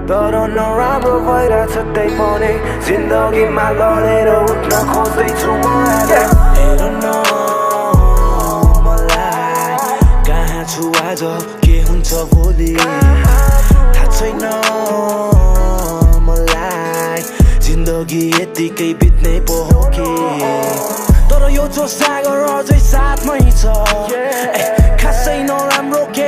तर नराम्रो भइरहेछ त्यही पनि जिन्दगीमा लडेर उठ्न खोज्दैछु म हेर न मलाई कहाँ छु आज के हुन्छ भोलि थाहा छैन मलाई जिन्दगी यतिकै बित्ने पो हो कि तर यो जो सागर अझै साथमै छ खासै नराम्रो के